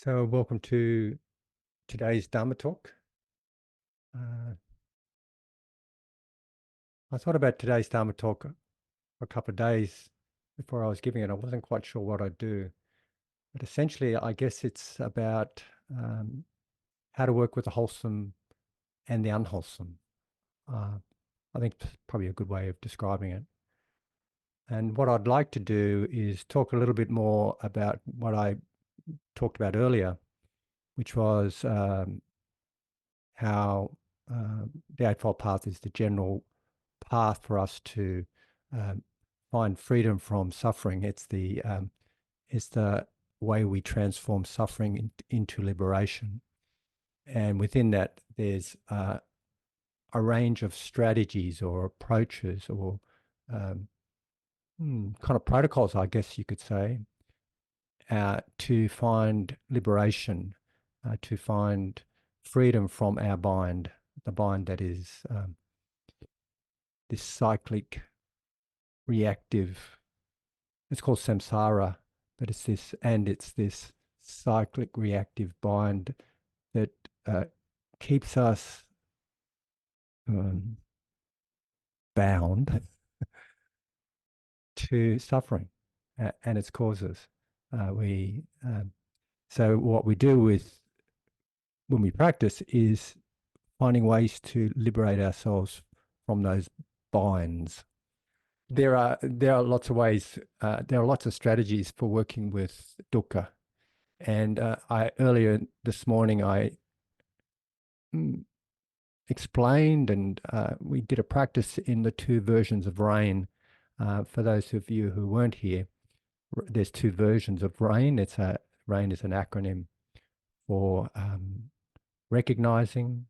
So welcome to today's Dharma talk. I thought about today's Dharma talk for a couple of days before I was giving it. I wasn't quite sure what I'd do, but essentially, I guess it's about how to work with the wholesome and the unwholesome. I think it's probably a good way of describing it. And what I'd like to do is talk a little bit more about what I talked about earlier, which was how the Eightfold Path is the general path for us to find freedom from suffering. It's the way we transform suffering into liberation. And within that, there's a range of strategies or approaches or kind of protocols, I guess you could say, to find liberation, to find freedom from our bind, the bind that is this cyclic, reactive, it's called samsara, but it's this cyclic reactive bind that keeps us bound to suffering and its causes. So what we do when we practice is finding ways to liberate ourselves from those binds. There are lots of ways. There are lots of strategies for working with dukkha, and I earlier this morning I explained, and we did a practice in the two versions of rain. For those of you who weren't here, there's two versions of rain. Rain is an acronym for recognizing,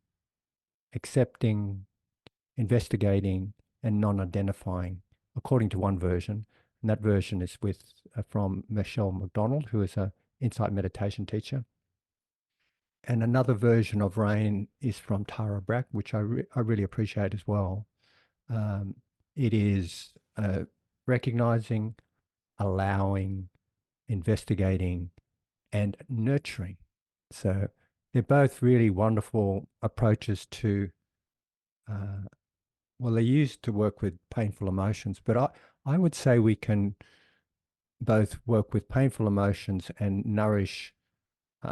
accepting, investigating, and non-identifying, according to one version. And that version is from Michelle McDonald, who is an insight meditation teacher. And another version of rain is from Tara Brach, which I really appreciate as well. It is recognizing, allowing, investigating, and nurturing. So they're both really wonderful approaches to they're used to work with painful emotions, but I would say we can both work with painful emotions and nourish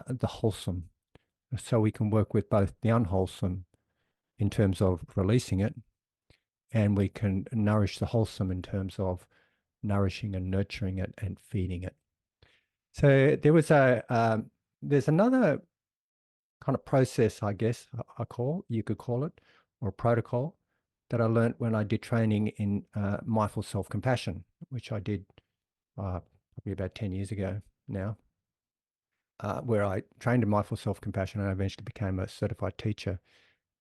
the wholesome. So we can work with both the unwholesome in terms of releasing it, and we can nourish the wholesome in terms of nourishing and nurturing it and feeding it. So there's another kind of process, I guess you could call it, or protocol, that I learned when I did training in mindful self-compassion, which I did probably about 10 years ago now, where I trained in mindful self-compassion and I eventually became a certified teacher.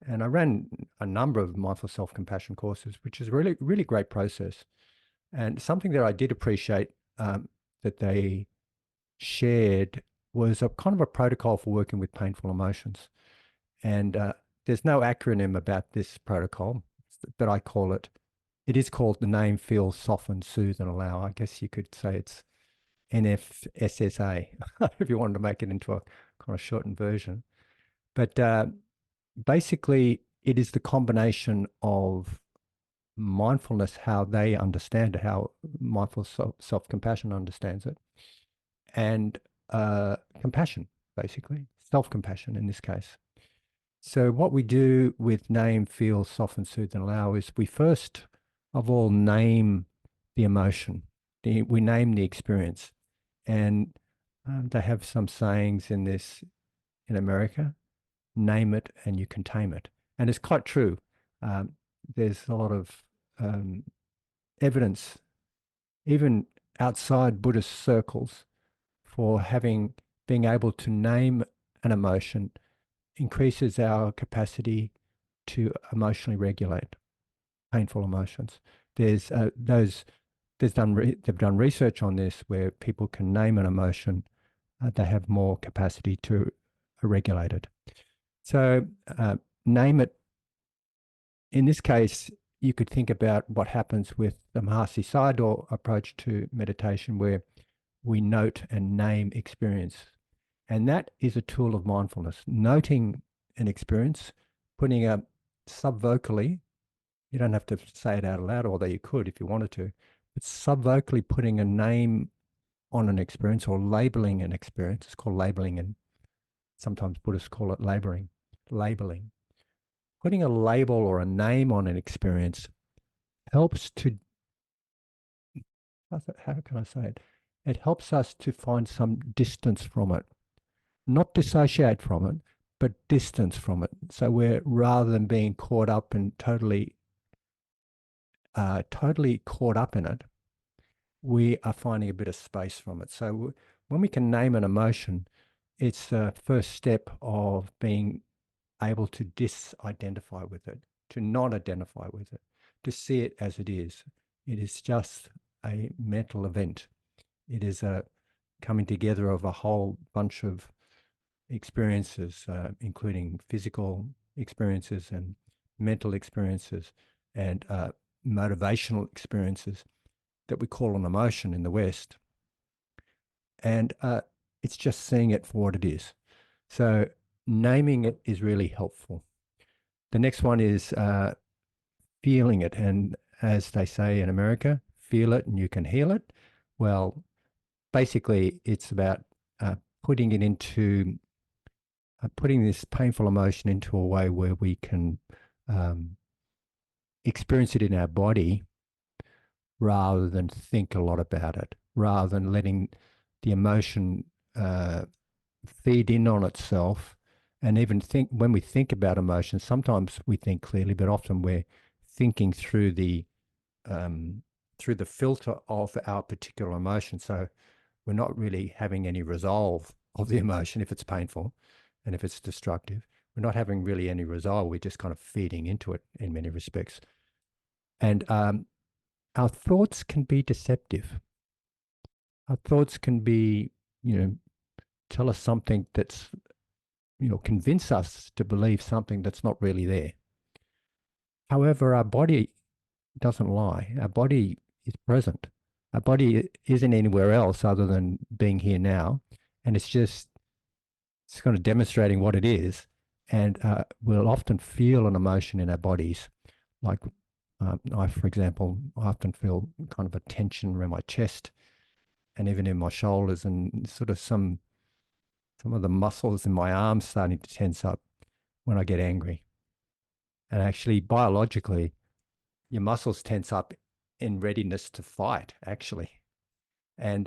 And I ran a number of mindful self-compassion courses, which is really, really great process. And something that I did appreciate that they shared was a kind of a protocol for working with painful emotions. And there's no acronym about this protocol, but I call it. It is called the name, feel, soften, soothe, and allow. I guess you could say it's NFSSA if you wanted to make it into a kind of shortened version. But basically, it is the combination of mindfulness, how they understand it, how mindful self-compassion understands it, and compassion, basically, self-compassion in this case. So what we do with name, feel, soften, soothe, and allow is we first of all name the emotion. We name the experience. And they have some sayings in America, name it and you can tame it. And it's quite true. There's a lot of evidence, even outside Buddhist circles, for being able to name an emotion increases our capacity to emotionally regulate painful emotions. They've done research on this where people can name an emotion, they have more capacity to regulate it. So name it. In this case, you could think about what happens with the Mahasi Sayadaw approach to meditation, where we note and name experience. And that is a tool of mindfulness, noting an experience, putting a subvocally, you don't have to say it out loud, although you could if you wanted to, but subvocally putting a name on an experience or labeling an experience. It's called labeling, and sometimes Buddhists call it labeling. Putting a label or a name on an experience helps to, how can I say it? It helps us to find some distance from it, not dissociate from it, but distance from it. So we're, rather than being caught up and totally caught up in it, we are finding a bit of space from it. So when we can name an emotion, it's the first step of being able to disidentify with it, to not identify with it, to see it as it is. It is just a mental event. It is a coming together of a whole bunch of experiences, including physical experiences and mental experiences and motivational experiences that we call an emotion in the West. And it's just seeing it for what it is. So naming it is really helpful. The next one is feeling it. And as they say in America, feel it and you can heal it. Well, basically, it's about putting it into, putting this painful emotion into a way where we can experience it in our body rather than think a lot about it, rather than letting the emotion feed in on itself. And even think, when we think about emotions, sometimes we think clearly, but often we're thinking through the filter of our particular emotion. So we're not really having any resolve of the emotion if it's painful and if it's destructive. We're not having really any resolve. We're just kind of feeding into it in many respects. And our thoughts can be deceptive. Our thoughts can be, tell us something that's, convince us to believe something that's not really there. However, our body doesn't lie. Our body is present. Our body isn't anywhere else other than being here now. And it's kind of demonstrating what it is. And we'll often feel an emotion in our bodies. Like for example, I often feel kind of a tension around my chest and even in my shoulders, and sort of some of the muscles in my arms starting to tense up when I get angry. And actually, biologically, your muscles tense up in readiness to fight, actually. And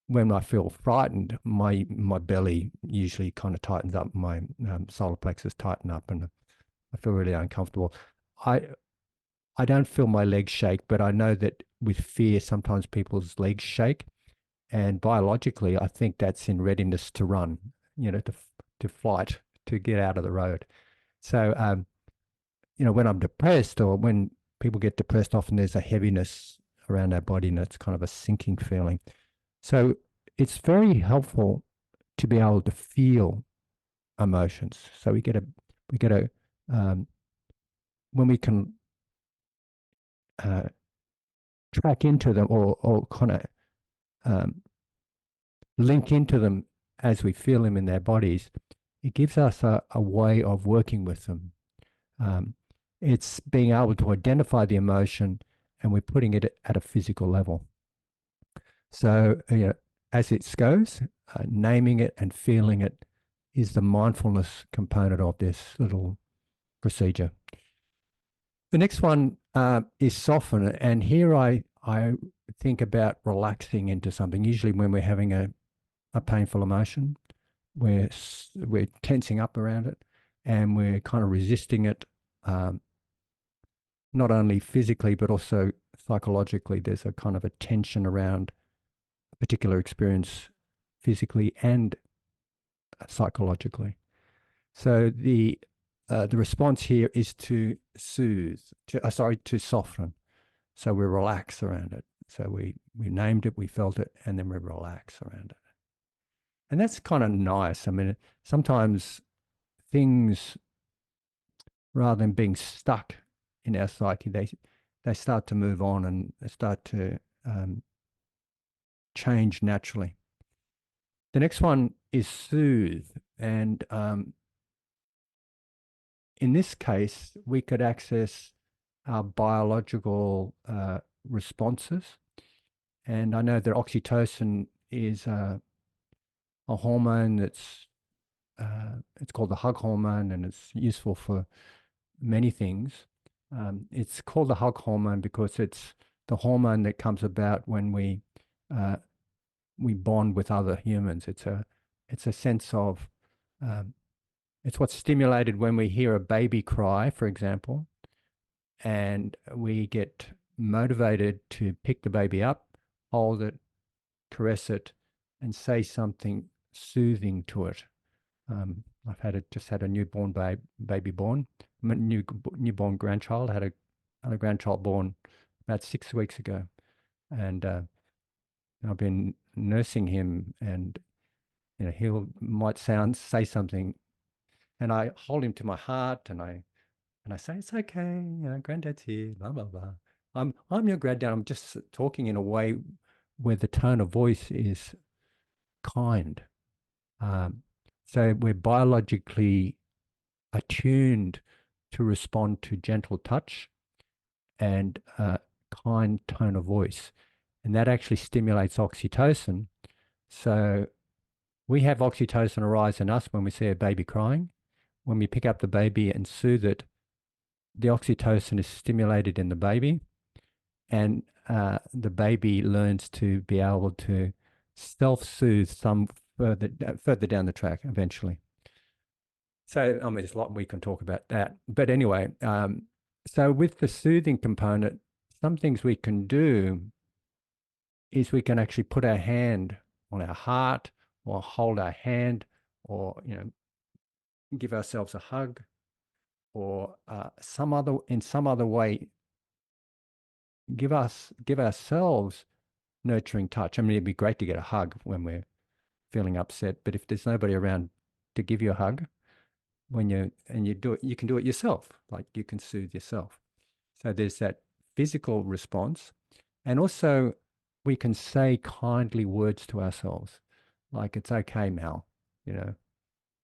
when I feel frightened, my belly usually kind of tightens up, my solar plexus tighten up, and I feel really uncomfortable. I don't feel my legs shake, but I know that with fear, sometimes people's legs shake. And biologically, I think that's in readiness to run, to fight, to get out of the road. So, when I'm depressed or when people get depressed, often there's a heaviness around our body and it's kind of a sinking feeling. So it's very helpful to be able to feel emotions. So we get a, when we can track into them or kind of link into them as we feel them in their bodies, it gives us a way of working with them. It's being able to identify the emotion and we're putting it at a physical level. So, as it goes, naming it and feeling it is the mindfulness component of this little procedure. The next one is soften. And here I think about relaxing into something. Usually when we're having a painful emotion, we're tensing up around it and we're kind of resisting it, not only physically, but also psychologically. There's a kind of a tension around a particular experience physically and psychologically. So the response here is to soothe, to soften. So we relax around it. So we named it, we felt it, and then we relax around it. And that's kind of nice. I mean, sometimes things, rather than being stuck in our psyche, they start to move on and they start to change naturally. The next one is soothe. And in this case, we could access our biological responses. And I know that oxytocin is a hormone that's it's called the hug hormone, and it's useful for many things. It's called the hug hormone because it's the hormone that comes about when we bond with other humans. It's a sense of it's what's stimulated when we hear a baby cry, for example, and we get motivated to pick the baby up, hold it, caress it, and say something soothing to it. I've just had a newborn baby born, newborn grandchild. Had a grandchild born about 6 weeks ago, and I've been nursing him, and might say something, and I hold him to my heart, and I say it's okay, granddad's here, blah blah blah. I'm your granddad. I'm just talking in a way where the tone of voice is kind. So we're biologically attuned to respond to gentle touch and kind tone of voice. And that actually stimulates oxytocin. So we have oxytocin arise in us when we see a baby crying. When we pick up the baby and soothe it, the oxytocin is stimulated in the baby, and the baby learns to be able to self-soothe some further down the track eventually. So, I mean, there's a lot we can talk about that. But anyway, so with the soothing component, some things we can do is we can actually put our hand on our heart, or hold our hand, or give ourselves a hug, or in some other way give ourselves nurturing touch. I mean, it'd be great to get a hug when we're feeling upset, but if there's nobody around to give you a hug, you do it, you can do it yourself. Like, you can soothe yourself. So there's that physical response, and also we can say kindly words to ourselves, like, it's okay, Mal. I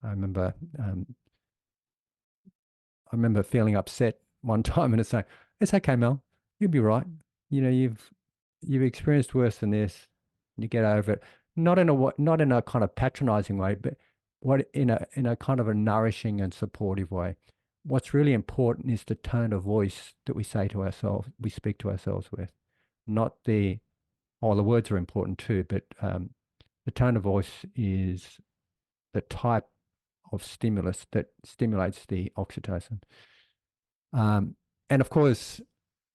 remember feeling upset one time, and it's like, it's okay, Mel. You'll be right. You've experienced worse than this. You get over it. Not in a kind of patronizing way, but in a kind of a nourishing and supportive way. What's really important is the tone of voice that we speak to ourselves with. Not the words are important too, but the tone of voice is the type of stimulus that stimulates the oxytocin. And of course,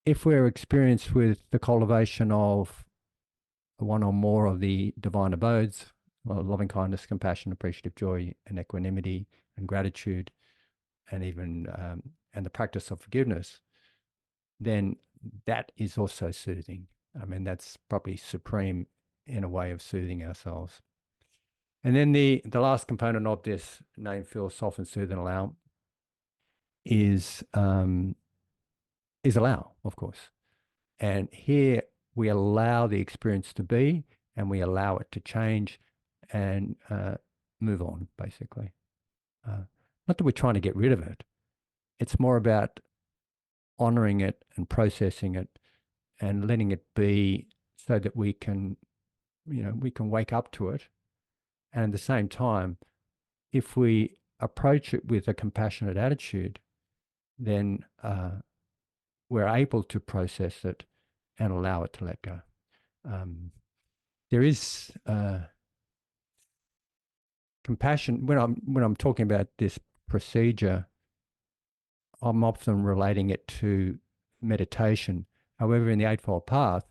if we're experienced with the cultivation of one or more of the divine abodes, loving kindness, compassion, appreciative joy, and equanimity, and gratitude, and even and the practice of forgiveness, then that is also soothing. I mean, that's probably supreme in a way of soothing ourselves. And then the last component of this name, feel, soften, soothe, and allow is allow, of course. And here we allow the experience to be, and we allow it to change and move on, basically. Not that we're trying to get rid of it. It's more about honoring it and processing it and letting it be, so that we can wake up to it. And at the same time, if we approach it with a compassionate attitude, then we're able to process it and allow it to let go. There is compassion when I'm talking about this procedure. I'm often relating it to meditation. However, in the Eightfold Path,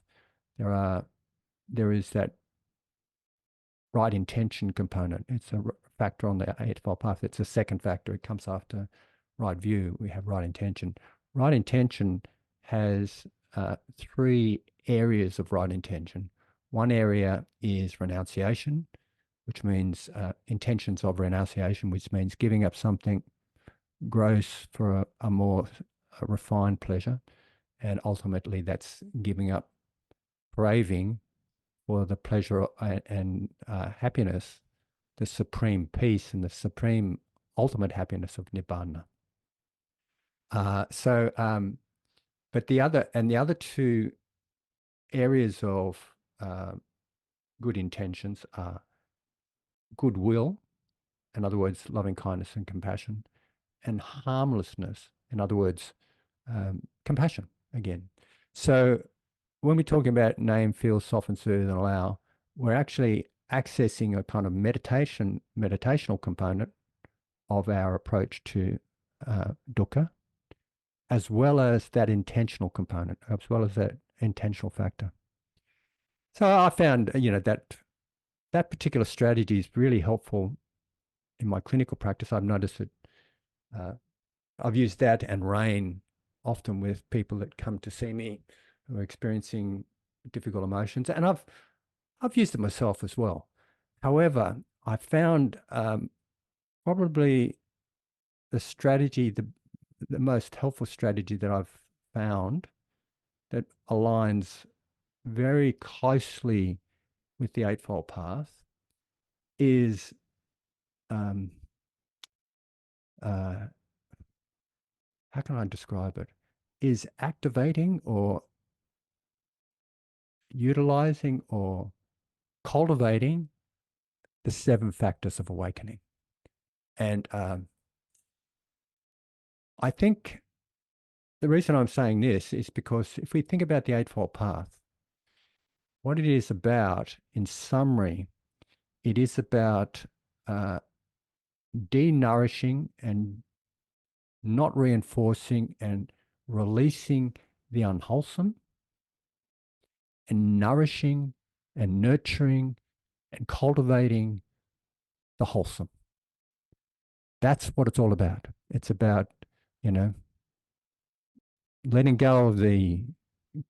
there is that right intention component. It's a factor on the Eightfold Path. It's a second factor. It comes after right view. We have right intention. Right intention has 3 areas of right intention. One area is renunciation, which means intentions of renunciation, which means giving up something gross for a more refined pleasure. And ultimately, that's giving up craving for the pleasure and happiness the supreme peace and the supreme ultimate happiness of nibbana. But the other two areas of good intentions are goodwill, in other words, loving kindness and compassion, and harmlessness, in other words, compassion again. So when we're talking about name, feel, soften, soothe, and allow, we're actually accessing a kind of meditational component of our approach to dukkha, as well as that intentional component, as well as that intentional factor. So I found, that particular strategy is really helpful in my clinical practice. I've noticed that I've used that and RAIN often with people that come to see me who are experiencing difficult emotions, and I've used it myself as well. However, I found probably the strategy, the most helpful strategy that I've found that aligns very closely with the Eightfold Path is how can I describe it? Is activating or utilizing or cultivating the 7 factors of awakening. And I think the reason I'm saying this is because if we think about the Eightfold Path, what it is about, in summary, it is about de-nourishing and not reinforcing and releasing the unwholesome, and nourishing and nurturing and cultivating the wholesome. That's what it's all about. It's about, letting go of the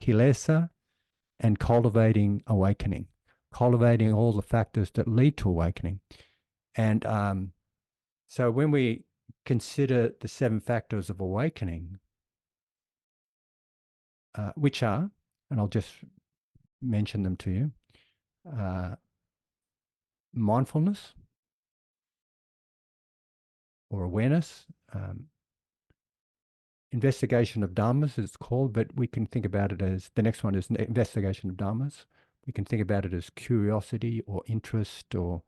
kilesa and cultivating awakening, cultivating all the factors that lead to awakening. And so when we consider the 7 factors of awakening, which are, and I'll just mention them to you, mindfulness or awareness, investigation of dharmas, it's called, but we can think about it as, the next one is investigation of dharmas. We can think about it as curiosity or interest or,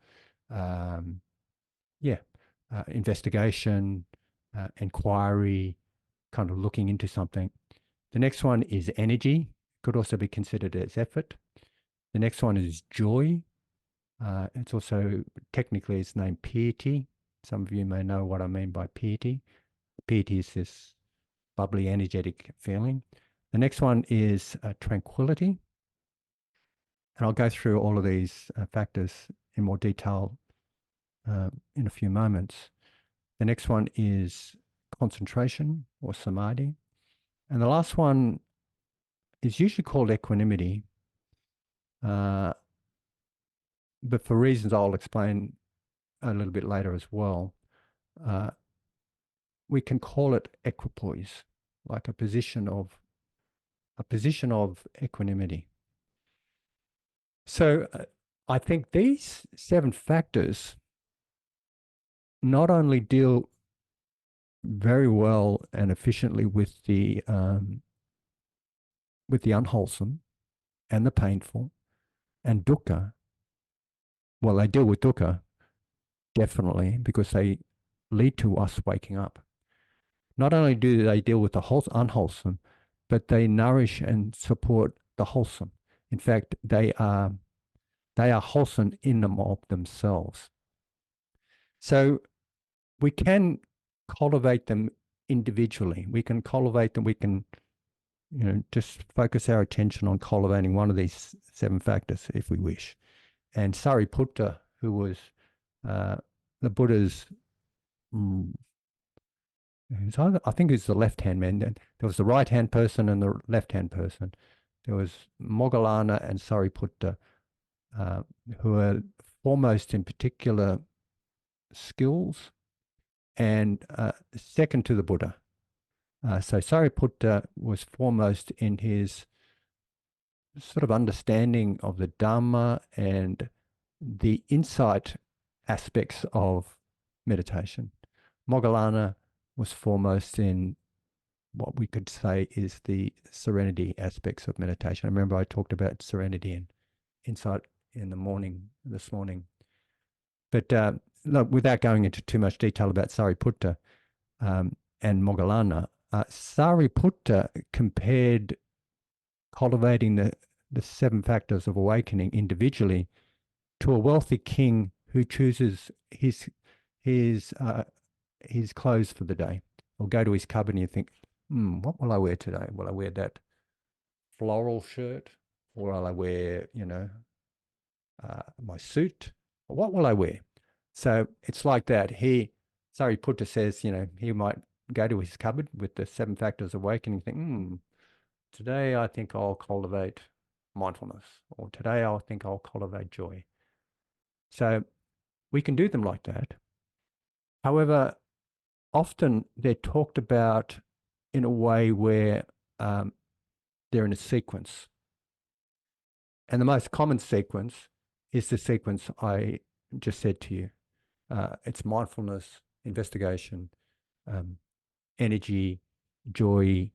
investigation, inquiry, kind of looking into something. The next one is energy, could also be considered as effort. The next one is joy. It's also, technically, it's named piety. Some of you may know what I mean by piety. Piety is this bubbly, energetic feeling. The next one is tranquility. And I'll go through all of these factors in more detail in a few moments. The next one is concentration or samadhi. And the last one is usually called equanimity. But for reasons I'll explain a little bit later as well, we can call it equipoise, like a position of equanimity. So I think these 7 factors not only deal very well and efficiently with the unwholesome and the painful and dukkha. Well, they deal with dukkha definitely because they lead to us waking up. Not only do they deal with the unwholesome, but they nourish and support the wholesome. In fact, they are wholesome in them of themselves. So we can cultivate them individually. We can cultivate them. We can, just focus our attention on cultivating one of these 7 factors if we wish. And Sariputta, who was the Buddha's, I think he's the left-hand man. There was the right-hand person and the left-hand person. There was Moggallana and Sariputta, who are foremost in particular skills and second to the Buddha. So Sariputta was foremost in his sort of understanding of the Dharma and the insight aspects of meditation. Moggallana was foremost in what we could say is the serenity aspects of meditation. I remember I talked about serenity and insight in the morning, this morning. But look, without going into too much detail about Sariputta and Moggallana, Sariputta compared cultivating the 7 factors of awakening individually to a wealthy king who chooses his clothes for the day, or go to his cupboard and you think, what will I wear today? Will I wear that floral shirt, or will I wear, my suit? What will I wear? So it's like that. Sariputta says, he might go to his cupboard with the 7 factors of awakening, think, today I think I'll cultivate mindfulness, or today I think I'll cultivate joy. So we can do them like that. However, often they're talked about in a way where they're in a sequence. And the most common sequence is the sequence I just said to you. It's mindfulness, investigation, energy, joy,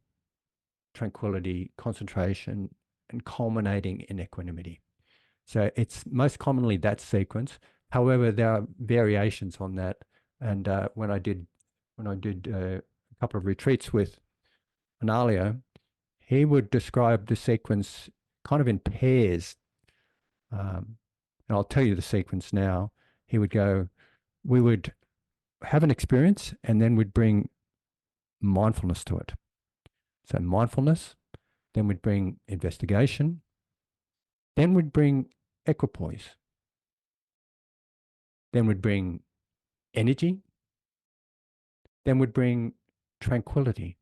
tranquility, concentration, and culminating in equanimity. So it's most commonly that sequence. However, there are variations on that. And when I did a couple of retreats with Analio, he would describe the sequence kind of in pairs. And I'll tell you the sequence now. He would go, we would have an experience and then we'd bring mindfulness to it. So mindfulness, then we'd bring investigation, then we'd bring equipoise, then we'd bring energy, then we'd bring tranquility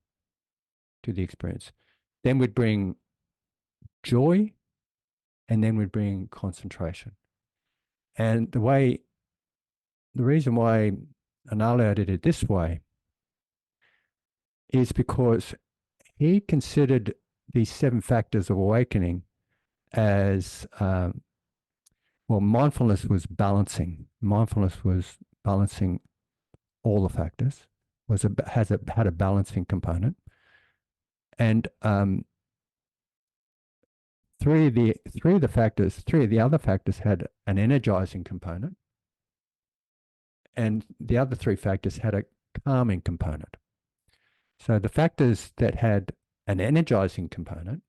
to the experience. Then we'd bring joy, and then we'd bring concentration. And the reason why Analayo did it this way is because he considered these 7 factors of awakening as, mindfulness was balancing. Mindfulness was balancing all the factors, had a balancing component. And three of the other factors had an energizing component, and the other 3 factors had a calming component. So the factors that had an energizing component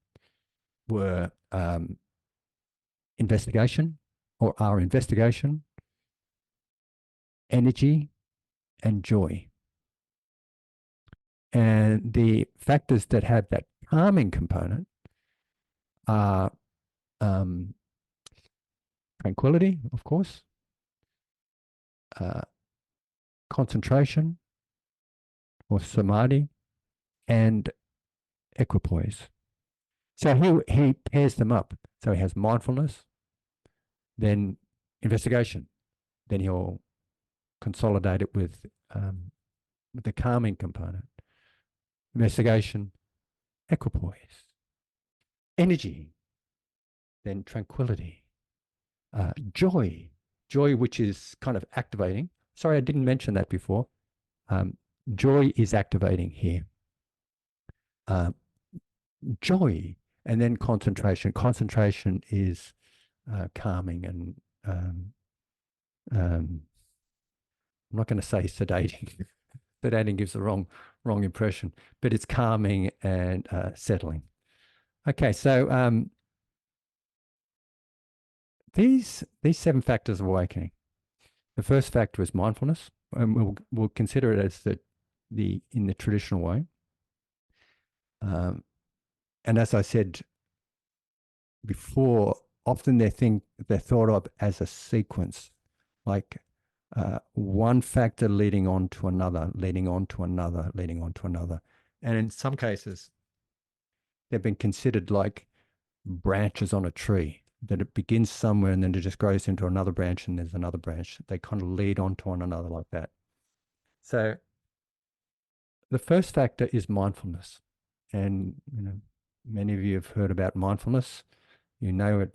were investigation, or our investigation, energy, and joy. And the factors that had that calming component are tranquility, of course, concentration, or samadhi, and equipoise. So he pairs them up. So he has mindfulness, then investigation, then he'll consolidate it with the calming component. Investigation, equipoise, energy, then tranquility, joy, which is kind of activating. Sorry, I didn't mention that before. Joy is activating here. Joy, and then concentration. Concentration is calming and I'm not going to say sedating. Sedating gives the wrong impression, but it's calming and settling. Okay, so these 7 factors of awakening. The first factor is mindfulness, and we'll consider it as in the traditional way. And as I said before, often they're thought of as a sequence, like one factor leading on to another, leading on to another, leading on to another. And in some cases, they've been considered like branches on a tree, that it begins somewhere and then it just grows into another branch and there's another branch. They kind of lead on to one another like that. So the first factor is mindfulness. And, many of you have heard about mindfulness. You know it,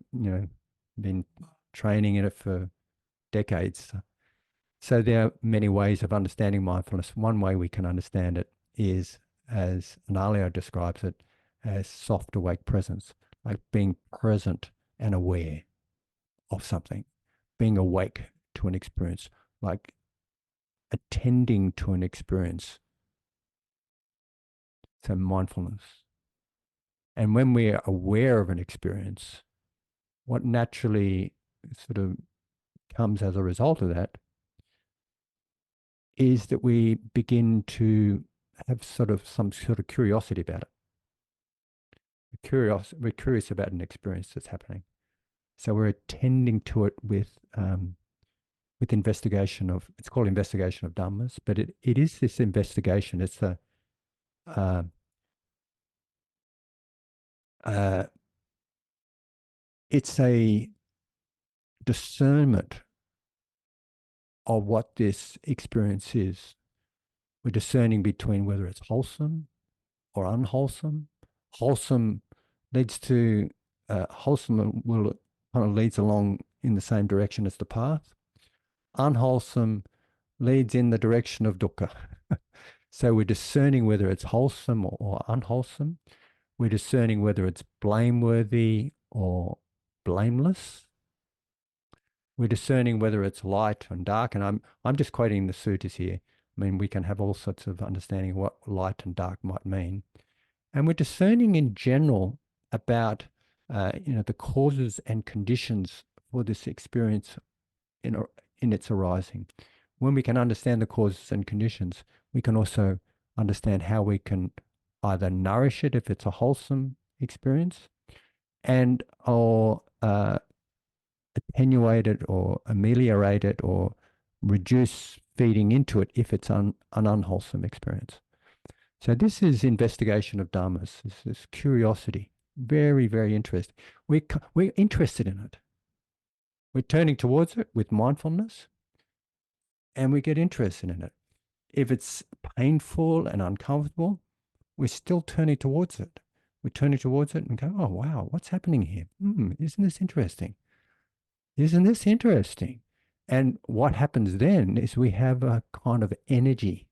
been training in it for decades. So there are many ways of understanding mindfulness. One way we can understand it is, as Analio describes it, as soft awake presence, like being present and aware of something, being awake to an experience, like attending to an experience. So mindfulness. And when we are aware of an experience, what naturally sort of comes as a result of that is that we begin to have sort of some sort of curiosity about it. We're curious about an experience that's happening. So we're attending to it with investigation of, it's called investigation of dhammas, but it is this investigation. It's a uh, uh, it's a discernment of what this experience is. We're discerning between whether it's wholesome or unwholesome. Wholesome leads to wholesome will kind of leads along in the same direction as the path. Unwholesome leads in the direction of dukkha. So we're discerning whether it's wholesome or unwholesome. We're discerning whether it's blameworthy or blameless. We're discerning whether it's light and dark. And I'm just quoting the sutras here. I mean, we can have all sorts of understanding of what light and dark might mean. And we're discerning in general about the causes and conditions for this experience in its arising. When we can understand the causes and conditions, we can also understand how we can either nourish it if it's a wholesome experience, and or attenuate it or ameliorate it or reduce feeding into it if it's an unwholesome experience. So this is investigation of dharmas. This is curiosity. Very, very interesting. We're interested in it. We're turning towards it with mindfulness, and we get interested in it. If it's painful and uncomfortable, we're still turning towards it. We're turning towards it and go, oh, wow, what's happening here? Isn't this interesting? Isn't this interesting? And what happens then is we have a kind of energy,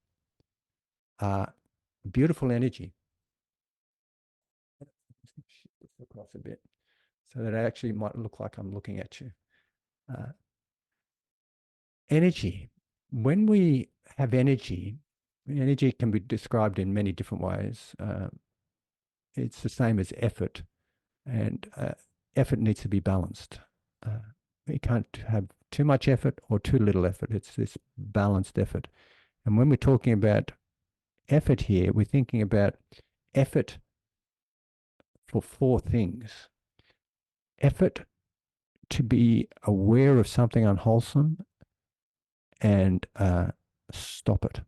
beautiful energy. Shift this across a bit so that it actually might look like I'm looking at you. Energy. When we have energy, energy can be described in many different ways. It's the same as effort, and effort needs to be balanced. We can't have too much effort or too little effort. It's this balanced effort. And when we're talking about effort here, we're thinking about effort for four things. Effort to be aware of something unwholesome and stop it.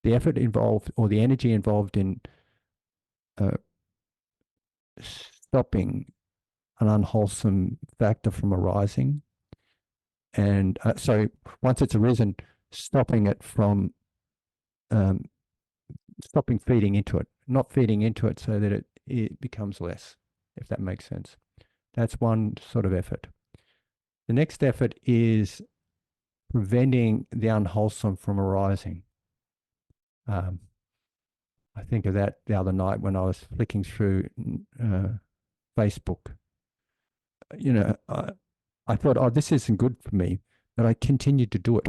The effort involved or the energy involved in stopping an unwholesome factor from arising. And so once it's arisen, stopping it from stopping feeding into it, not feeding into it so that it becomes less, if that makes sense. That's one sort of effort. The next effort is preventing the unwholesome from arising. I think of that the other night when I was flicking through Facebook. I thought, oh, this isn't good for me, but I continued to do it.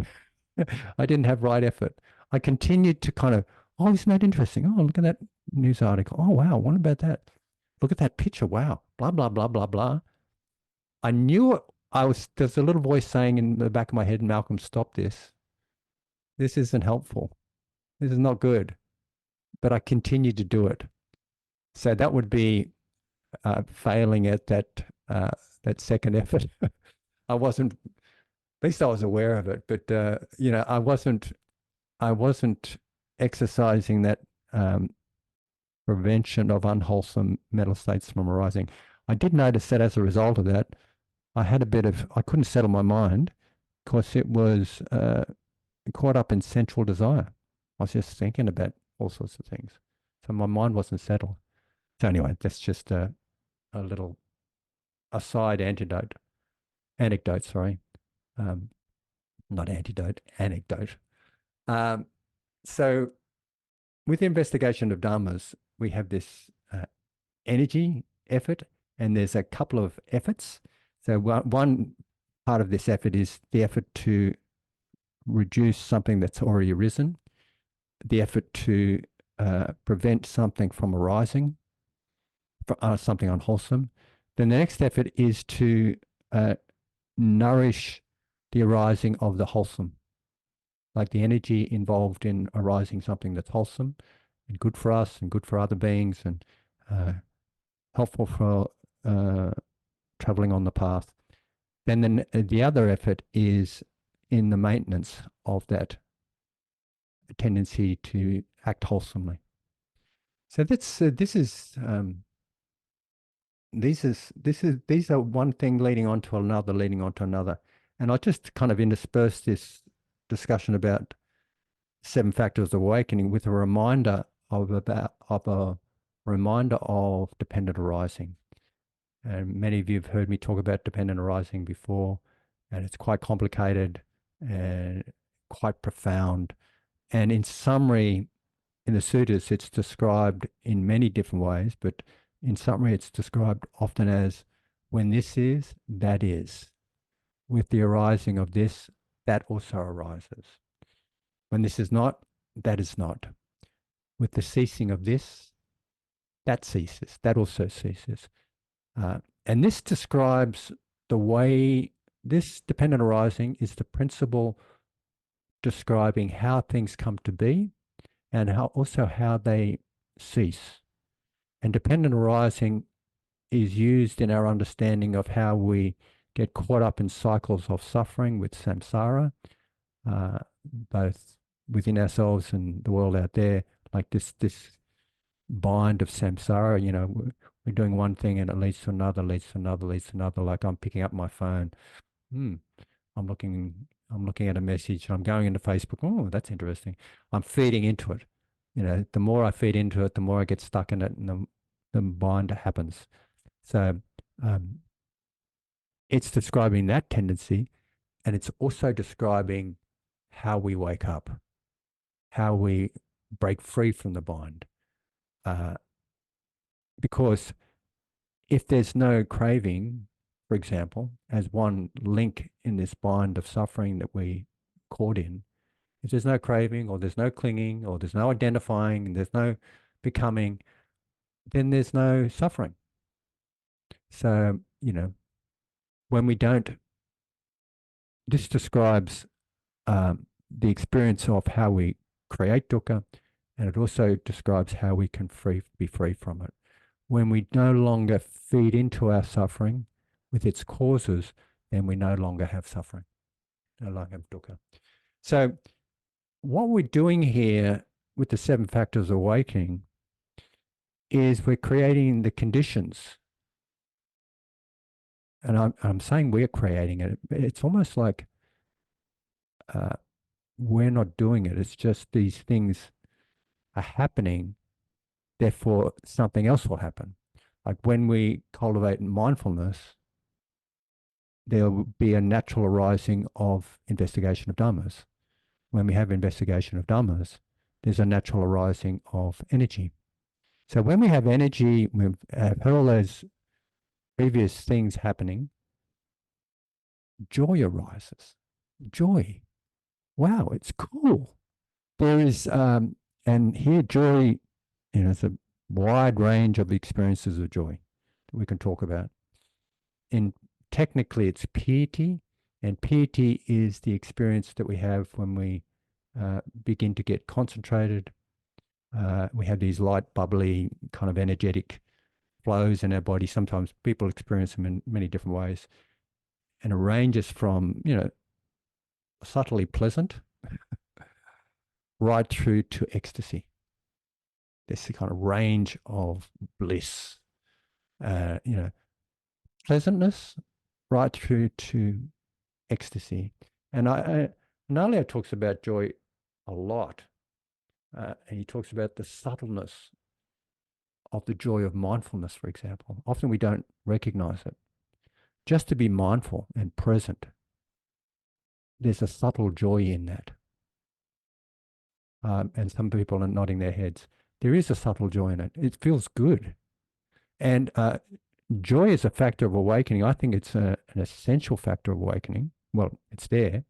I didn't have right effort. I continued to kind of, oh, isn't that interesting? Oh, look at that news article. Oh, wow, what about that? Look at that picture. Wow, blah, blah, blah, blah, blah. I knew it. There's a little voice saying in the back of my head, Malcolm, stop this. This isn't helpful. This is not good. But I continued to do it. So that would be failing at that second effort. I wasn't, at least I was aware of it, but I wasn't exercising that prevention of unwholesome mental states from arising. I did notice that as a result of that, I couldn't settle my mind because it was caught up in sensual desire. I was just thinking about all sorts of things. So my mind wasn't settled. So anyway, that's just a little aside anecdote, sorry. not antidote, anecdote. Um, so with the investigation of dharmas, we have this energy effort, and there's a couple of efforts. So one part of this effort is the effort to reduce something that's already arisen, the effort to prevent something from arising, something unwholesome. Then the next effort is to nourish the arising of the wholesome, like the energy involved in arising something that's wholesome and good for us and good for other beings and helpful for traveling on the path. Then the other effort is in the maintenance of that tendency to act wholesomely. So that's these are one thing leading on to another, leading on to another, and I'll just kind of intersperse this discussion about seven factors of awakening with a reminder of a reminder of dependent arising. And many of you have heard me talk about dependent arising before, and it's quite complicated and quite profound. And in summary, in the sutras, it's described in many different ways, but in summary, it's described often as when this is, that is. With the arising of this, that also arises. When this is not, that is not. With the ceasing of this, that ceases. That also ceases. And this describes the way this dependent arising is the principle describing how things come to be and how they cease. And dependent arising is used in our understanding of how we get caught up in cycles of suffering with samsara, both within ourselves and the world out there, like this bind of samsara. You know, we're doing one thing and it leads to another, leads to another, leads to another. Like I'm picking up my phone, I'm looking at a message, and I'm going into Facebook. Oh, that's interesting. I'm feeding into it. You know, the more I feed into it, the more I get stuck in it, and the bind happens. So it's describing that tendency, and it's also describing how we wake up, how we break free from the bind. Because if there's no craving, for example, as one link in this bind of suffering that we caught in, if there's no craving or there's no clinging or there's no identifying and there's no becoming, then there's no suffering. So, you know, when we don't, this describes the experience of how we create dukkha, and it also describes how we can be free from it. When we no longer feed into our suffering with its causes, then we no longer have suffering, no longer have dukkha. So what we're doing here with the seven factors of awakening is we're creating the conditions. And I'm saying we're creating it. It's almost like we're not doing it. It's just these things are happening, therefore something else will happen. Like when we cultivate mindfulness, there will be a natural arising of investigation of dhammas. When we have investigation of dhammas, there's a natural arising of energy. So when we have energy, we have all those previous things happening, joy arises. Joy. Wow, it's cool. There is, and here joy, you know, it's a wide range of experiences of joy that we can talk about. And technically, it's piety, and piety is the experience that we have when we begin to get concentrated. We have these light, bubbly, kind of energetic flows in our body. Sometimes people experience them in many different ways, and it ranges from, you know, subtly pleasant right through to ecstasy. This kind of range of bliss, you know, pleasantness right through to ecstasy. And Nalia talks about joy a lot. And he talks about the subtleness of the joy of mindfulness, for example. Often we don't recognize it. Just to be mindful and present there's a subtle joy in that. And some people are nodding their heads. There is a subtle joy in it. It feels good. And joy is a factor of awakening. I think it's an essential factor of awakening. Well, it's there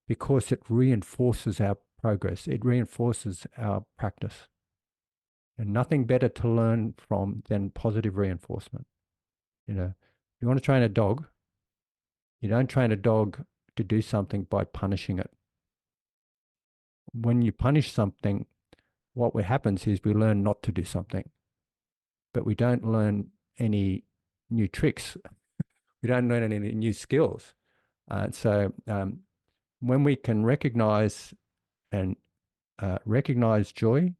because it reinforces our progress. It reinforces our practice. And nothing better to learn from than positive reinforcement. You know, you want to train a dog, you don't train a dog to do something by punishing it. When you punish something, what happens is we learn not to do something, but we don't learn any new tricks. We don't learn any new skills. So when we can recognize and recognize joy,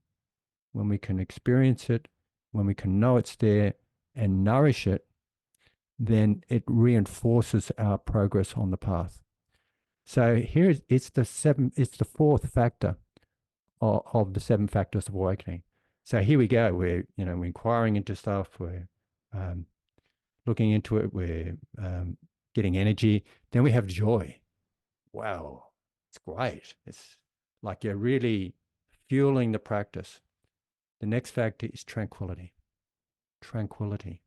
when we can experience it, when we can know it's there and nourish it, then it reinforces our progress on the path. So here it's the fourth factor of the 7 factors of awakening. So here we go. We're inquiring into stuff. We're looking into it. We're getting energy. Then we have joy. Wow, it's great. It's like you're really fueling the practice. The next factor is tranquility. Tranquility.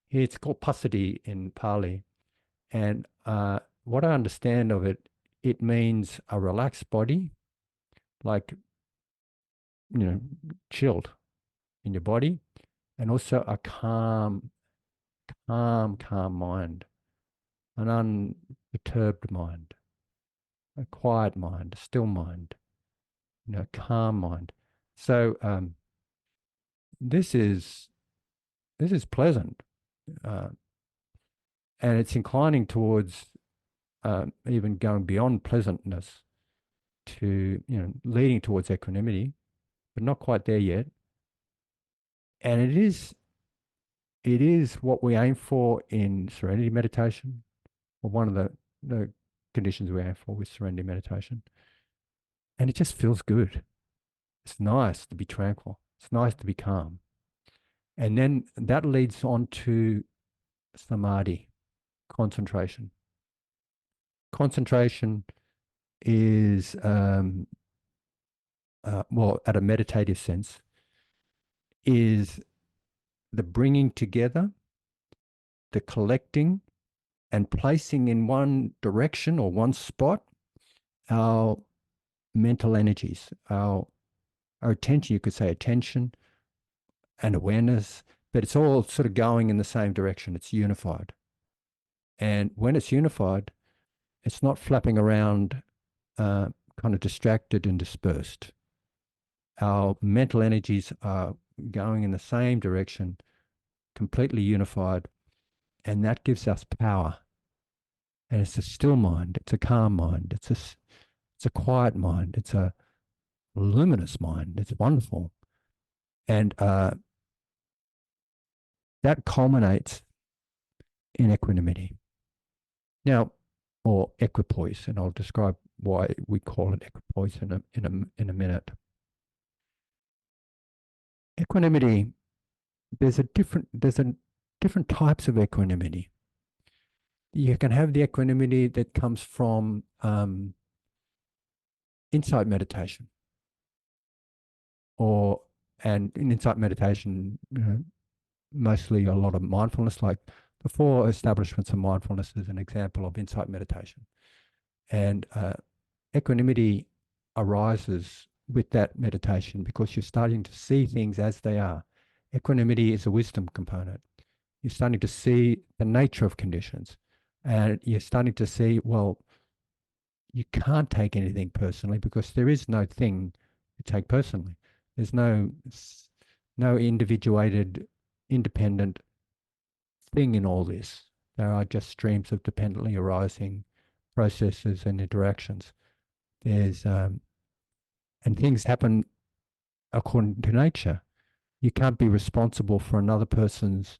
Here it's called passaddhi in Pali. And what I understand of it, it means a relaxed body, like, chilled in your body, and also a calm mind, an unperturbed mind, a quiet mind, a still mind, calm mind. So this is pleasant, and it's inclining towards even going beyond pleasantness to leading towards equanimity, but not quite there yet. And it is what we aim for in serenity meditation, or one of the conditions we aim for with serenity meditation. And it just feels good. It's nice to be tranquil. It's nice to be calm. And then that leads on to samadhi, concentration. Concentration is, well, at a meditative sense, is the bringing together, the collecting, and placing in one direction or one spot our mental energies, our attention, you could say attention and awareness, but it's all sort of going in the same direction. It's unified. And when it's unified, it's not flapping around, kind of distracted and dispersed. Our mental energies are going in the same direction, completely unified, and that gives us power. And it's a still mind, it's a calm mind, it's a quiet mind, it's a luminous mind. It's wonderful. And that culminates in equanimity. Now, or equipoise, and I'll describe why we call it equipoise in a minute. Equanimity, there's different types of equanimity. You can have the equanimity that comes from insight meditation, and in insight meditation, mostly a lot of mindfulness, like the 4 establishments of mindfulness is an example of insight meditation. And equanimity arises with that meditation because you're starting to see things as they are. Equanimity is a wisdom component. You're starting to see the nature of conditions, and you're starting to see, well, you can't take anything personally because there is no thing to take personally. There's no individuated, independent thing in all this. There are just streams of dependently arising processes and interactions. There's and things happen according to nature. You can't be responsible for another person's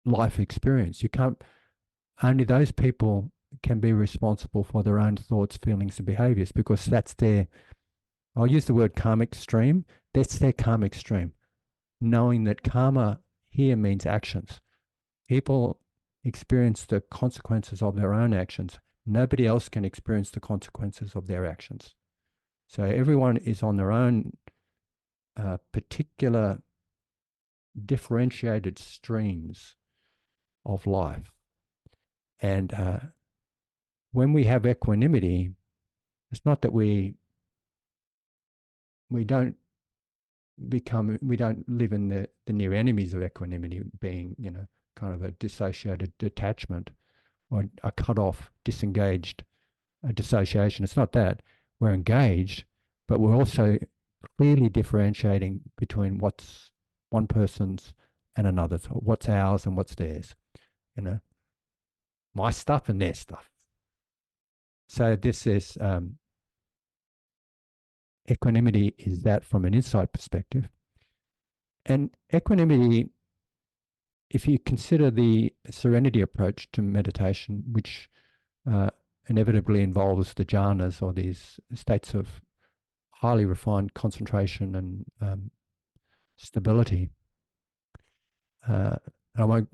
life experience. You can't. Only those people can be responsible for their own thoughts, feelings, and behaviors because that's their. I'll use the word karmic stream. That's their karmic stream. Knowing that karma here means actions. People experience the consequences of their own actions, Nobody else can experience the consequences of their actions. So everyone is on their own particular differentiated streams of life. And when we have equanimity, it's not that we don't we don't live in the near enemies of equanimity, being, kind of a dissociated detachment or a cut off, disengaged dissociation. It's not that. We're engaged, but we're also clearly differentiating between what's one person's and another's, or what's ours and what's theirs, my stuff and their stuff. So this is equanimity is that from an insight perspective. And equanimity, if you consider the serenity approach to meditation, which inevitably involves the jhanas, or these states of highly refined concentration and stability. I won't,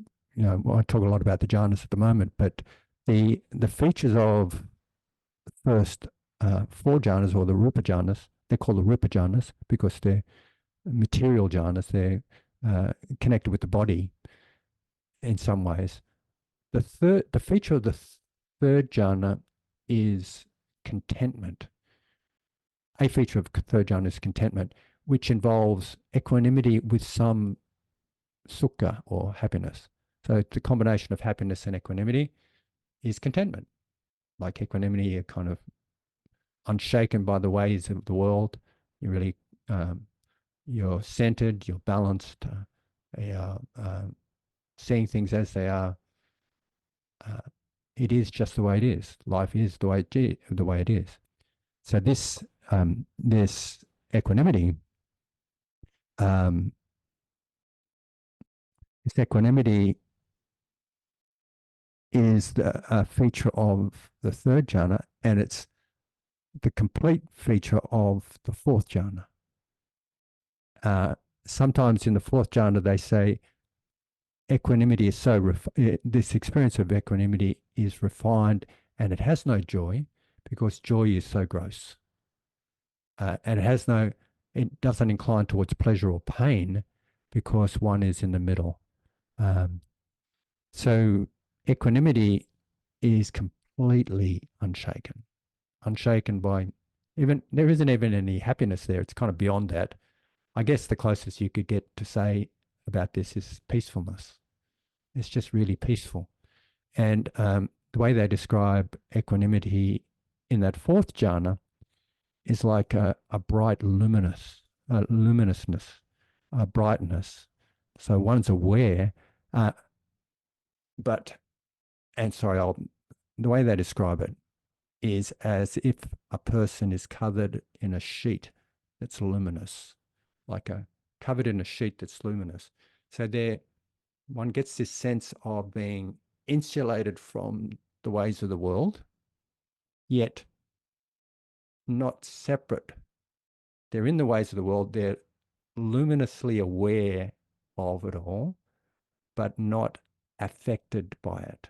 talk a lot about the jhanas at the moment, but the features of the first four jhanas, or the rupa jhanas, they're called the rupa jhanas because they're material jhanas. They're connected with the body in some ways. The feature of the third jhana is contentment. A feature of third jhana is contentment, which involves equanimity with some sukha, or happiness. So the combination of happiness and equanimity is contentment. Like equanimity, you're kind of unshaken by the ways of the world. You really, you're centered, you're balanced, you're seeing things as they are. It is just the way it is. Life is the way it is. So this this equanimity, um, this equanimity is a feature of the third jhana, and it's the complete feature of the fourth jhana. Sometimes in the fourth jhana, they say equanimity is this experience of equanimity is refined, and it has no joy because joy is so gross. And it doesn't incline towards pleasure or pain because one is in the middle. So equanimity is completely unshaken by there isn't even any happiness there. It's kind of beyond that. I guess the closest you could get to say about this is peacefulness. It's just really peaceful. And the way they describe equanimity in that fourth jhana is like a bright luminousness, a brightness. So one's aware, the way they describe it is as if a person is covered in a sheet that's luminous, covered in a sheet that's luminous. So one gets this sense of being insulated from the ways of the world, yet not separate. They're in the ways of the world. They're luminously aware of it all, but not affected by it.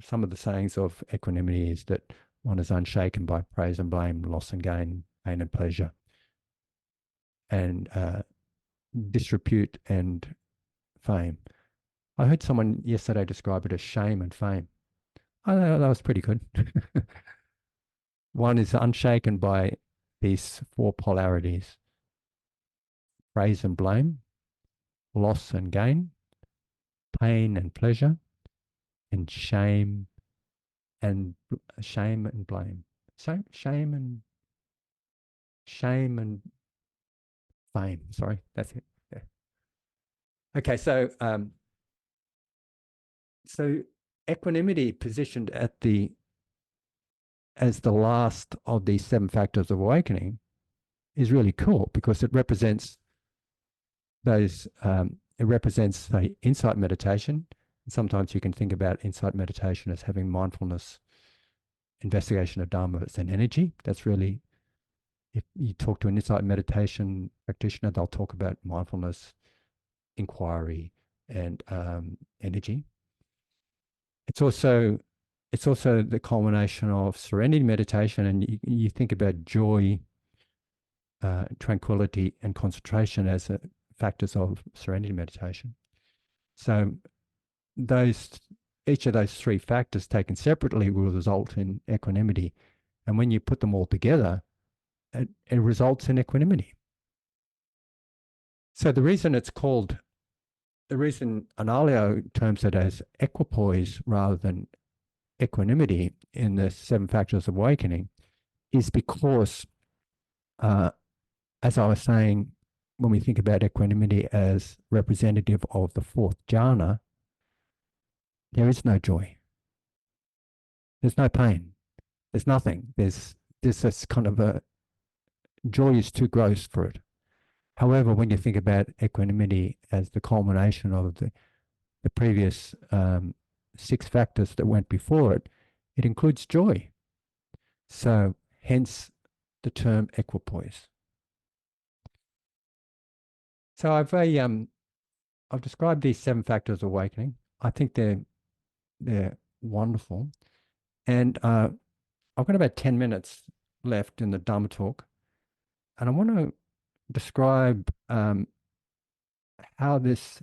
Some of the sayings of equanimity is that one is unshaken by praise and blame, loss and gain, pain and pleasure, and disrepute and fame. I heard someone yesterday describe it as shame and fame. I know that was pretty good. One is unshaken by these four polarities: praise and blame, loss and gain, pain and pleasure, and shame and blame. So shame and fame. Sorry, that's it. Yeah. Okay, so equanimity positioned as the last of these seven factors of awakening is really cool because it represents say, insight meditation. And sometimes you can think about insight meditation as having mindfulness, investigation of Dharma as an energy. That's really, if you talk to an insight meditation practitioner, they'll talk about mindfulness, inquiry, and energy. It's also it's also the culmination of serenity meditation, and you think about joy, tranquility, and concentration as factors of serenity meditation. So those each of those three factors taken separately will result in equanimity, and when you put them all together, it results in equanimity. So the reason Analayo terms it as equipoise rather than equanimity in the seven factors of awakening is because, as I was saying, when we think about equanimity as representative of the fourth jhana, there is no joy. There's no pain. There's nothing. There's this kind of a joy is too gross for it. However, when you think about equanimity as the culmination of the previous six factors that went before it, it includes joy. So hence the term equipoise. So I've described these seven factors of awakening. I think they're wonderful. And I've got about 10 minutes left in the Dharma talk. And I want to describe how these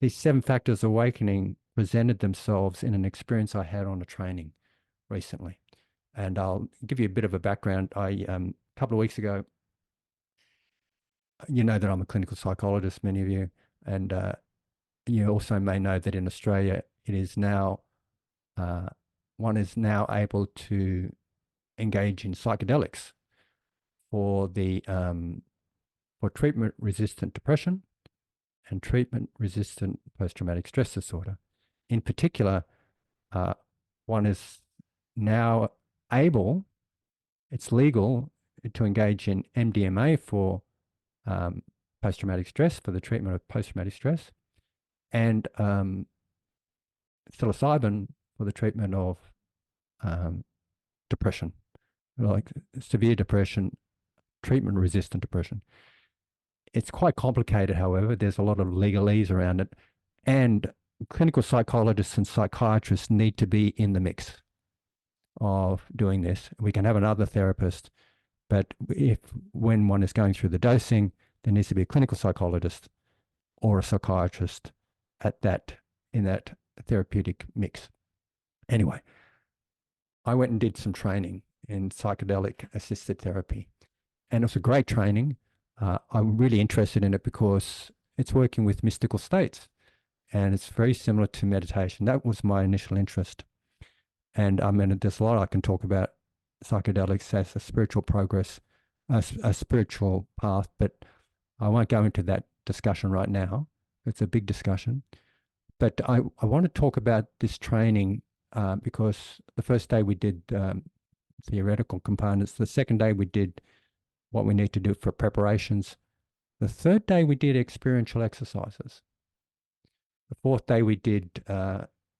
seven factors of awakening presented themselves in an experience I had on a training recently. And I'll give you a bit of a background. A couple of weeks ago, you know that I'm a clinical psychologist, many of you, and you also may know that in Australia, it is now, one is now able to engage in psychedelics for treatment-resistant depression and treatment-resistant post-traumatic stress disorder. In particular, one is now able, it's legal to engage in MDMA for post-traumatic stress, for the treatment of post-traumatic stress, and psilocybin for the treatment of depression, like severe depression, treatment-resistant depression. It's quite complicated, however. There's a lot of legalese around it, and clinical psychologists and psychiatrists need to be in the mix of doing this. We can have another therapist, but when one is going through the dosing, there needs to be a clinical psychologist or a psychiatrist in that therapeutic mix. Anyway, I went and did some training in psychedelic assisted therapy, and it was a great training. I'm really interested in it because it's working with mystical states, and it's very similar to meditation. That was my initial interest. And I mean, there's a lot I can talk about psychedelics as a spiritual progress, a spiritual path, but I won't go into that discussion right now. It's a big discussion. But I want to talk about this training because the first day we did theoretical components. The second day we did what we need to do for preparations. The third day we did experiential exercises. The fourth day we did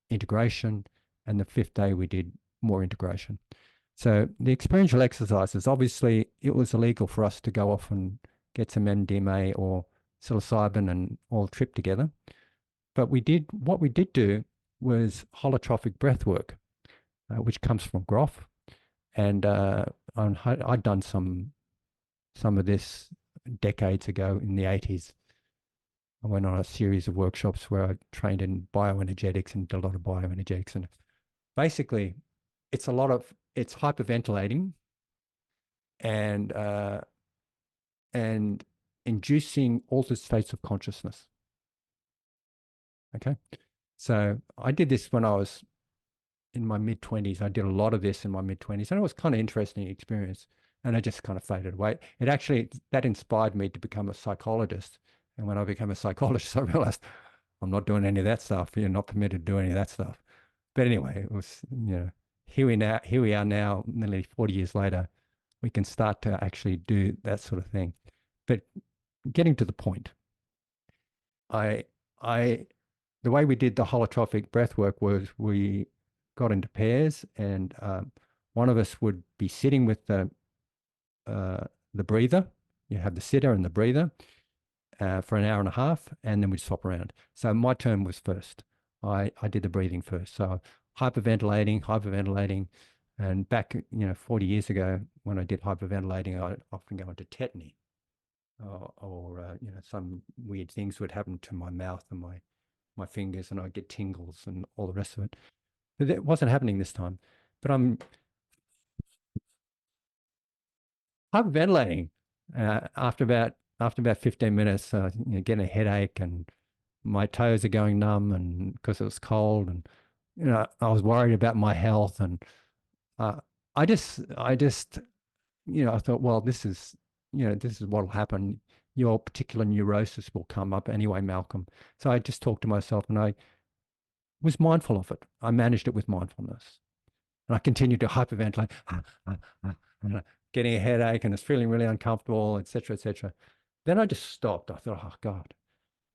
integration, and the fifth day we did more integration. So the experiential exercises, obviously it was illegal for us to go off and get some MDMA or psilocybin and all trip together. But what we did do was holotrophic breathwork, which comes from Groff. And I'd done some of this decades ago in the 80s. I went on a series of workshops where I trained in bioenergetics and did a lot of bioenergetics. And basically, it's hyperventilating and inducing altered states of consciousness. Okay. So I did this when I was in my mid-20s. I did a lot of this in my mid-20s, and it was kind of interesting experience. And I just kind of faded away. That inspired me to become a psychologist. And when I became a psychologist, I realized I'm not doing any of that stuff. You're not permitted to do any of that stuff. But anyway, it was, here we are now, nearly 40 years later, we can start to actually do that sort of thing. But getting to the point, the way we did the holotrophic breath work was we got into pairs, and one of us would be sitting with the breather. You have the sitter and the breather for an hour and a half, and then we'd swap around. So my turn was first. I did the breathing first. So hyperventilating. And back, 40 years ago, when I did hyperventilating, I'd often go into tetany, or some weird things would happen to my mouth and my fingers, and I'd get tingles and all the rest of it. But that wasn't happening this time. But I'm hyperventilating after about 15 minutes, getting a headache, and my toes are going numb, and because it was cold, and I was worried about my health, and uh, I just I thought, well, this is what will happen. Your particular neurosis will come up anyway, Malcolm. So I just talked to myself, and I was mindful of it. I managed it with mindfulness, and I continued to hyperventilate, and getting a headache, and it's feeling really uncomfortable, etc., etc. Then I just stopped. I thought, oh God,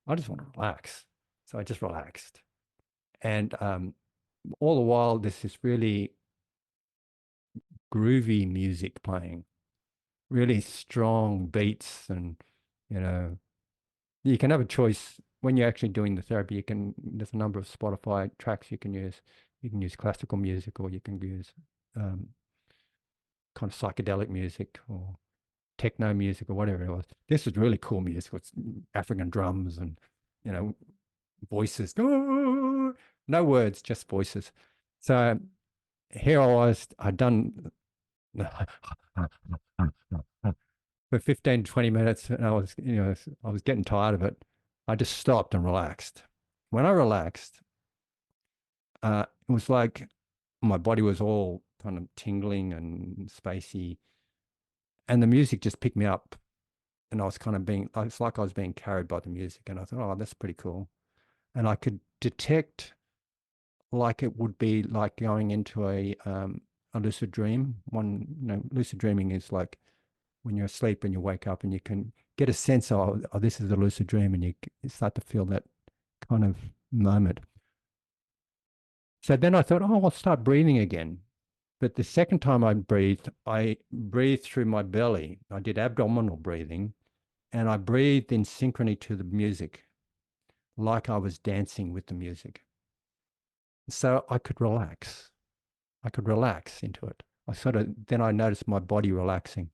I just want to relax. So I just relaxed, and all the while, there's this really groovy music playing, really strong beats, and you know, you can have a choice when you're actually doing the therapy. There's a number of Spotify tracks you can use. You can use classical music, or you can use um, kind of psychedelic music or techno music or whatever it was. This was really cool music with African drums and you know voices. No words, just voices. So here I was. I'd done for 15 to 20 minutes, and I was getting tired of it. I just stopped and relaxed. When I relaxed, it was like my body was all kind of tingling and spacey, and the music just picked me up, and I was kind of it's like I was being carried by the music, and I thought, oh, that's pretty cool. And I could detect, like it would be like going into a lucid dream. Lucid dreaming is like when you're asleep and you wake up and you can get a sense of, oh, this is a lucid dream, and you start to feel that kind of moment. So then I thought, oh, I'll start breathing again. But the second time I breathed through my belly. I did abdominal breathing, and I breathed in synchrony to the music, like I was dancing with the music. So I could relax. I could relax into it. Then I noticed my body relaxing.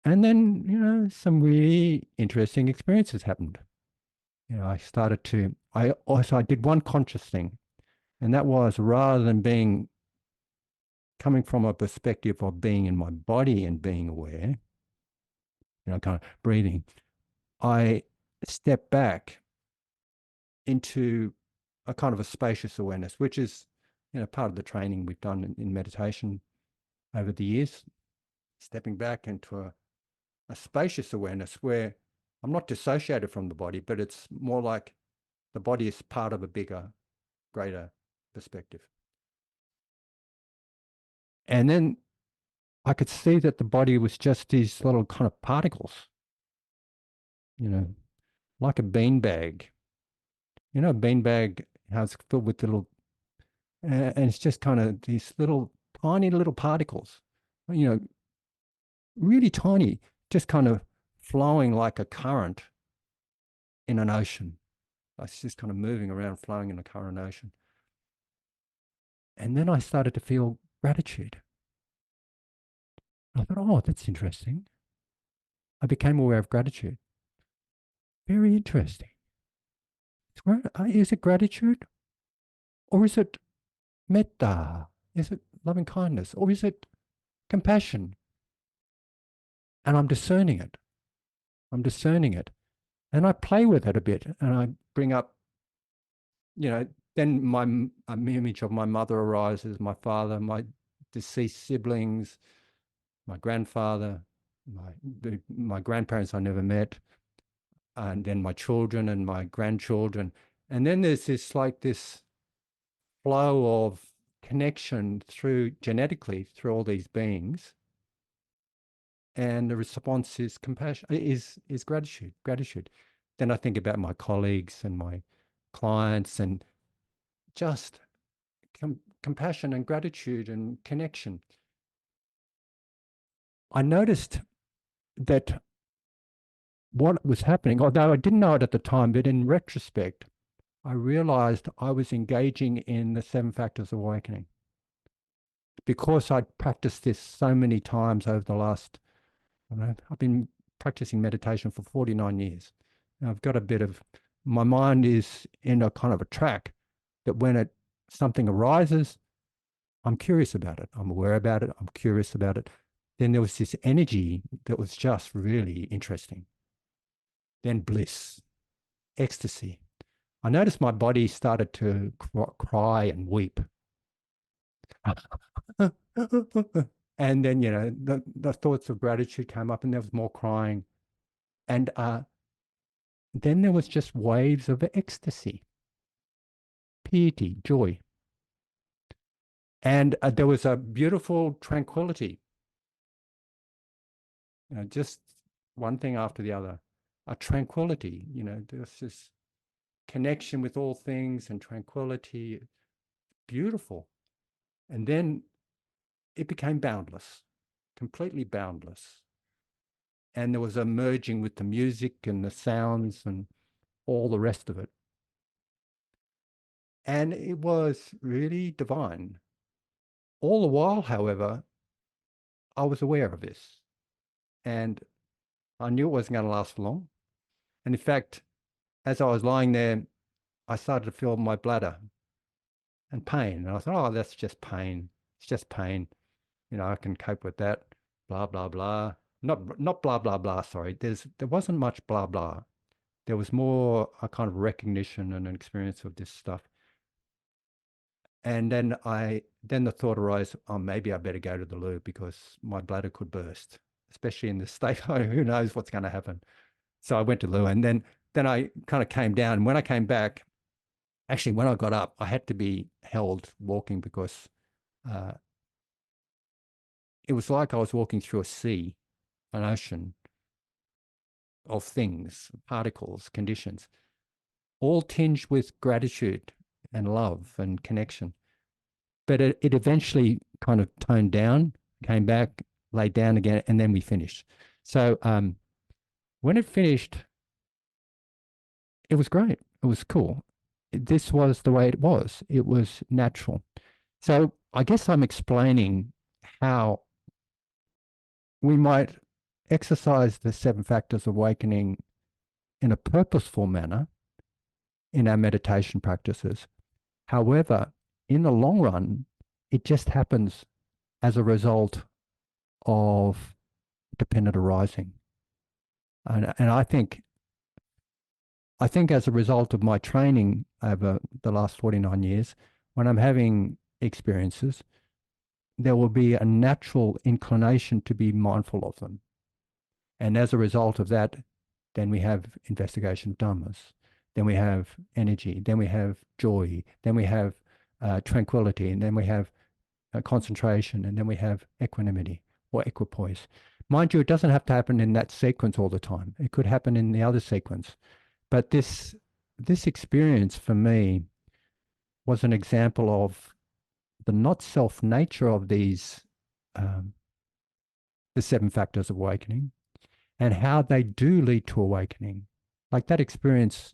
And then, some really interesting experiences happened. I did one conscious thing, and that was, rather than coming from a perspective of being in my body and being aware, kind of breathing, I stepped back into a kind of a spacious awareness, which is, part of the training we've done in meditation over the years, stepping back into a spacious awareness where I'm not dissociated from the body, but it's more like the body is part of a bigger, greater perspective. And then I could see that the body was just these little kind of particles, like a beanbag. A beanbag, how it's filled with and it's just kind of these little, tiny little particles, you know, really tiny, just kind of flowing like a current in an ocean. It's just kind of moving around, flowing in a current ocean. And then I started to feel gratitude. I thought, oh, that's interesting. I became aware of gratitude. Very interesting. Is it gratitude? Or is it metta? Is it loving kindness? Or is it compassion? And I'm discerning it. I'm discerning it. And I play with it a bit. And I bring up, then my image of my mother arises, my father, my deceased siblings, my grandfather, my grandparents I never met, and then my children and my grandchildren. And then there's this flow of connection genetically through all these beings. And the response is compassion, is gratitude. Then I think about my colleagues and my clients, and just compassion and gratitude and connection. I noticed that what was happening, although I didn't know it at the time, but in retrospect, I realized I was engaging in the 7 factors of awakening because I'd practiced this so many times over the last, I don't know, I've been practicing meditation for 49 years. And I've got a bit of, my mind is in a kind of a track that when something arises, I'm curious about it. I'm aware about it. I'm curious about it. Then there was this energy that was just really interesting. Then bliss, ecstasy. I noticed my body started to cry and weep. And then, the thoughts of gratitude came up and there was more crying. And then there was just waves of ecstasy, piety, joy. And there was a beautiful tranquility, just one thing after the other, a tranquility, there's this connection with all things and tranquility, beautiful. And then it became boundless, completely boundless. And there was a merging with the music and the sounds and all the rest of it. And it was really divine. All the while, however, I was aware of this. And I knew it wasn't going to last for long. And in fact, as I was lying there, I started to feel my bladder and pain. And I thought, oh, that's just pain. It's just pain. I can cope with that. Blah, blah, blah. Not blah, blah, blah. Sorry. There wasn't much blah, blah. There was more a kind of recognition and an experience of this stuff. And then the thought arose, oh, maybe I better go to the loo because my bladder could burst, especially in this state. Who knows what's going to happen? So I went to the loo, and then I kind of came down. And when I came back, actually, when I got up, I had to be held walking because it was like I was walking through a sea, an ocean of things, particles, conditions, all tinged with gratitude and love and connection. But it eventually kind of toned down, came back, laid down again, and then we finished. So when it finished, it was great. It was cool. This was the way it was. It was natural. So I guess I'm explaining how we might exercise the 7 factors of awakening in a purposeful manner in our meditation practices. However, in the long run, it just happens as a result of dependent arising. And I think as a result of my training over the last 49 years, when I'm having experiences, there will be a natural inclination to be mindful of them. And as a result of that, then we have investigation of dharmas. Then we have energy. Then we have joy. Then we have tranquility. And then we have concentration. And then we have equanimity or equipoise. Mind you, it doesn't have to happen in that sequence all the time. It could happen in the other sequence. But this experience for me was an example of the not self nature of these, the 7 factors of awakening, and how they do lead to awakening. Like that experience,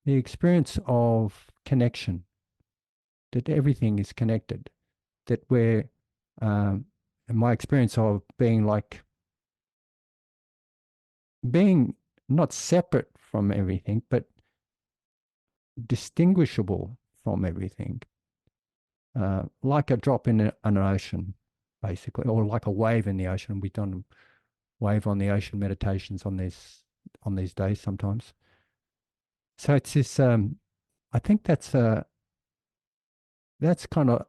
the experience of connection, that everything is connected, that we're, my experience of being not separate from everything, but distinguishable from everything, like a drop in an ocean, basically, or like a wave in the ocean. We've done wave on the ocean meditations on these days sometimes. So it's this. I think that's kind of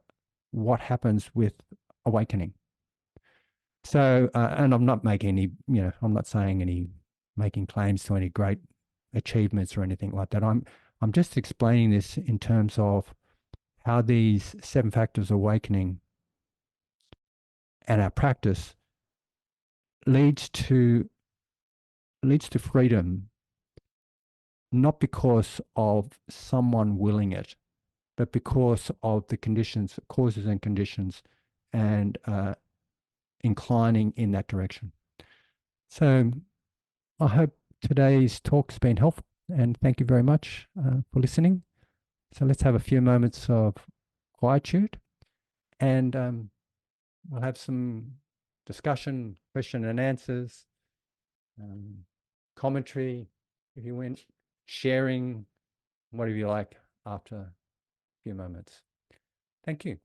what happens with awakening. So, and I'm not making any, I'm not saying making claims to any great achievements or anything like that. I'm just explaining this in terms of how these 7 factors of awakening and our practice leads to freedom, not because of someone willing it, but because of the conditions, causes and conditions, and inclining in that direction. So I hope today's talk's been helpful, and thank you very much for listening. So let's have a few moments of quietude, and we'll have some discussion, question and answers, commentary, if you went, sharing, whatever you like after a few moments. Thank you.